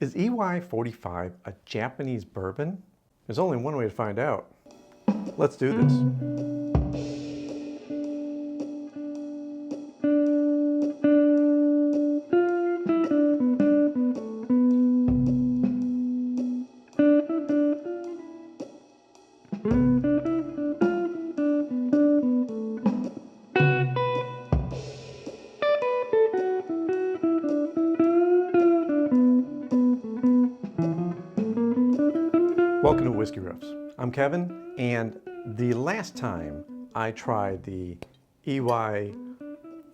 Is EY 45 a Japanese bourbon? There's only one way to find out. Let's do this. Welcome to Whisky Riffs. I'm Kevin, and the last time I tried the EY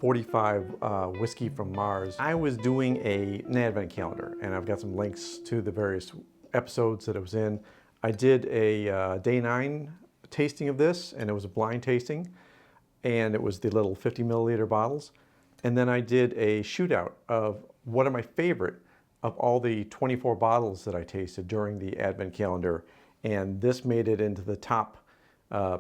45 whiskey from Mars, I was doing an advent calendar, and I've got some links to the various episodes that it was in. I did a day 9 tasting of this, and it was a blind tasting, and it was the little 50 milliliter bottles. And then I did a shootout of what are my favorite of all the 24 bottles that I tasted during the advent calendar. And this made it into the top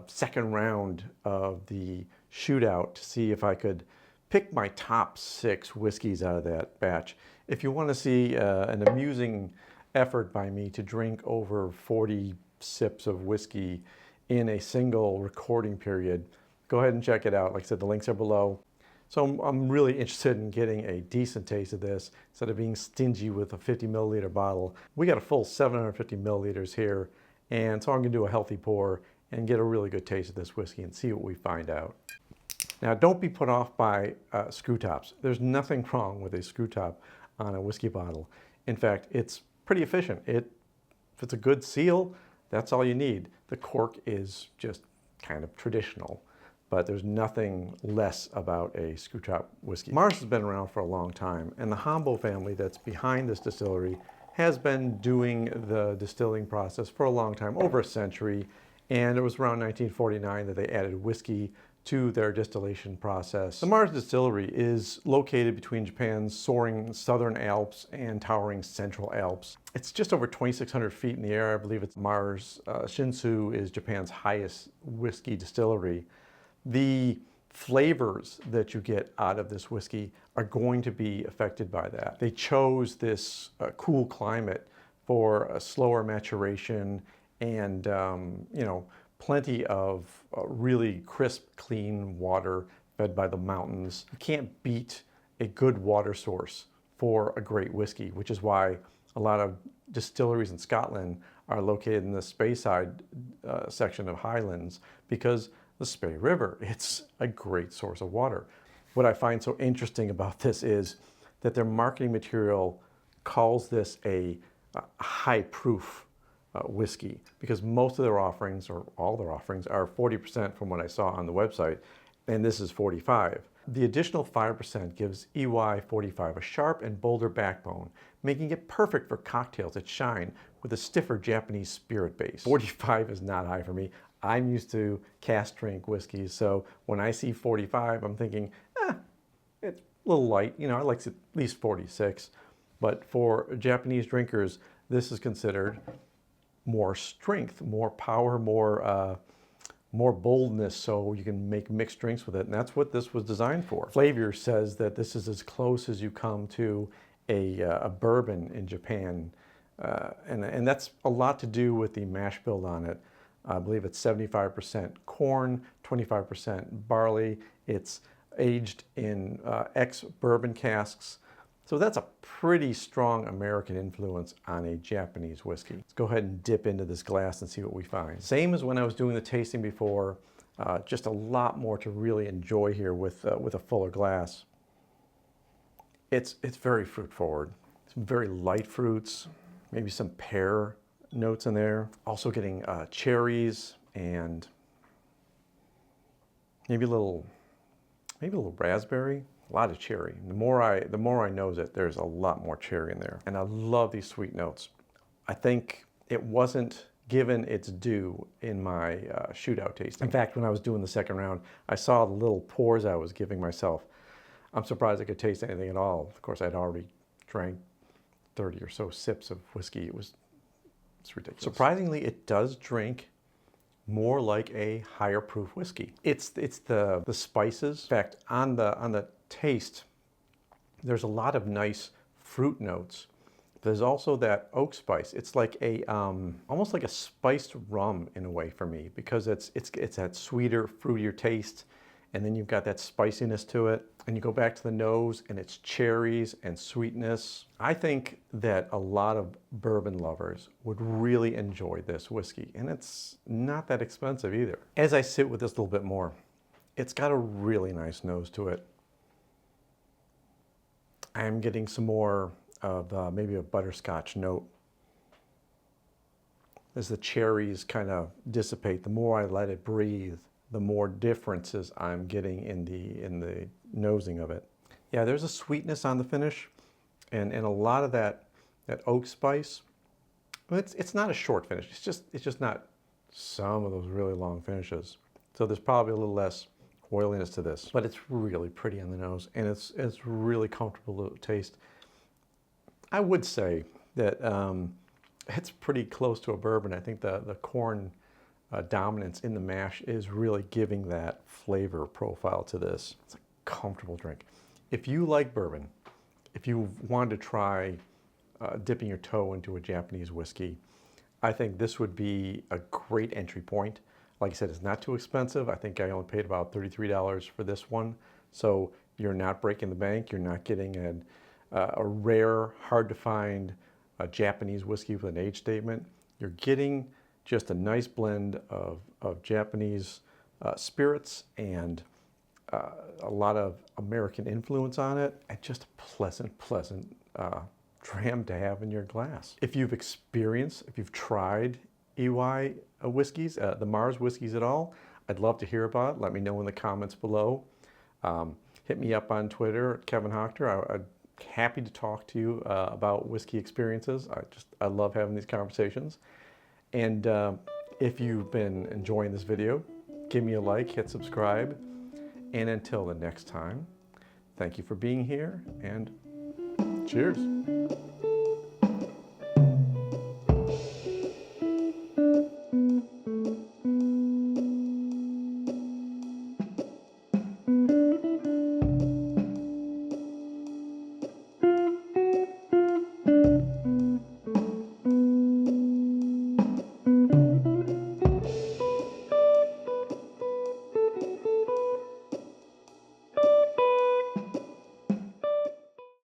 second round of the shootout to see if I could pick my top 6 whiskeys out of that batch. If you want to see an amusing effort by me to drink over 40 sips of whiskey in a single recording period, go ahead and check it out. Like I said, the links are below. So I'm really interested in getting a decent taste of this instead of being stingy with a 50 milliliter bottle. We got a full 750 milliliters here, and so I'm gonna do a healthy pour and get a really good taste of this whiskey and see what we find out. Now, don't be put off by screw tops. There's nothing wrong with a screw top on a whiskey bottle. In fact, it's pretty efficient. If it's a good seal, that's all you need. The cork is just kind of traditional, but there's nothing less about a screw top whiskey. Mars has been around for a long time, and the Hombo family that's behind this distillery has been doing the distilling process for a long time, over a century, and it was around 1949 that they added whiskey to their distillation process. The Mars Distillery is located between Japan's soaring southern Alps and towering central Alps. It's just over 2,600 feet in the air. I believe it's Mars Shinsu is Japan's highest whiskey distillery. The flavors that you get out of this whiskey are going to be affected by that. They chose this cool climate for a slower maturation and plenty of really crisp, clean water fed by the mountains. You can't beat a good water source for a great whiskey, which is why a lot of distilleries in Scotland are located in the Speyside section of Highlands, because the Spey River, it's a great source of water. What I find so interesting about this is that their marketing material calls this a high proof whiskey, because most of their offerings, or all their offerings, are 40% from what I saw on the website, and this is 45. The additional 5% gives EY 45 a sharp and bolder backbone, making it perfect for cocktails that shine with a stiffer Japanese spirit base. 45 is not high for me. I'm used to cask strength whiskeys, so when I see 45, I'm thinking, it's a little light. I like at least 46. But for Japanese drinkers, this is considered more strength, more power, more boldness, so you can make mixed drinks with it, and that's what this was designed for. Flavor says that this is as close as you come to a bourbon in Japan, and that's a lot to do with the mash bill on it. I believe it's 75% corn, 25% barley. It's aged in ex-bourbon casks. So that's a pretty strong American influence on a Japanese whiskey. Let's go ahead and dip into this glass and see what we find. Same as when I was doing the tasting before, just a lot more to really enjoy here with a fuller glass. It's very fruit forward. Some very light fruits, maybe some pear notes in there. Also getting cherries and maybe a little raspberry. A lot of cherry. The more I nose it, there's a lot more cherry in there. And I love these sweet notes. I think it wasn't given its due in my shootout tasting. In fact, when I was doing the second round, I saw the little pours I was giving myself. I'm surprised I could taste anything at all. Of course, I'd already drank 30 or so sips of whiskey. It's ridiculous. Surprisingly, it does drink more like a higher proof whiskey. It's the spices. In fact, on the taste, there's a lot of nice fruit notes, There's also that oak spice. It's like a almost like a spiced rum in a way for me, because it's that sweeter, fruitier taste, and then you've got that spiciness to it, and you go back to the nose and it's cherries and sweetness. I think that a lot of bourbon lovers would really enjoy this whiskey, and it's not that expensive either. As I sit with this a little bit more, it's got a really nice nose to it. I'm getting some more of maybe a butterscotch note. As the cherries kind of dissipate, the more I let it breathe, the more differences I'm getting in the nosing of it. Yeah, there's a sweetness on the finish, and a lot of that oak spice. It's not a short finish. It's just not some of those really long finishes. So there's probably a little less oiliness to this, but it's really pretty on the nose, and it's really comfortable to taste. I would say that it's pretty close to a bourbon. I think the corn dominance in the mash is really giving that flavor profile to this. It's a comfortable drink. If you like bourbon, if you want to try dipping your toe into a Japanese whiskey, I think this would be a great entry point. Like I said, it's not too expensive. I think I only paid about $33 for this one. So you're not breaking the bank. You're not getting a rare, hard to find Japanese whiskey with an age statement. You're getting just a nice blend of Japanese spirits and a lot of American influence on it, and just a pleasant dram to have in your glass. If you've tried Iwai whiskeys, the Mars whiskeys at all, I'd love to hear about it. Let me know in the comments below. Hit me up on Twitter at Kevin Hochter. I'm happy to talk to you about whiskey experiences. I love having these conversations. And if you've been enjoying this video, give me a like, hit subscribe. And until the next time, thank you for being here, and cheers.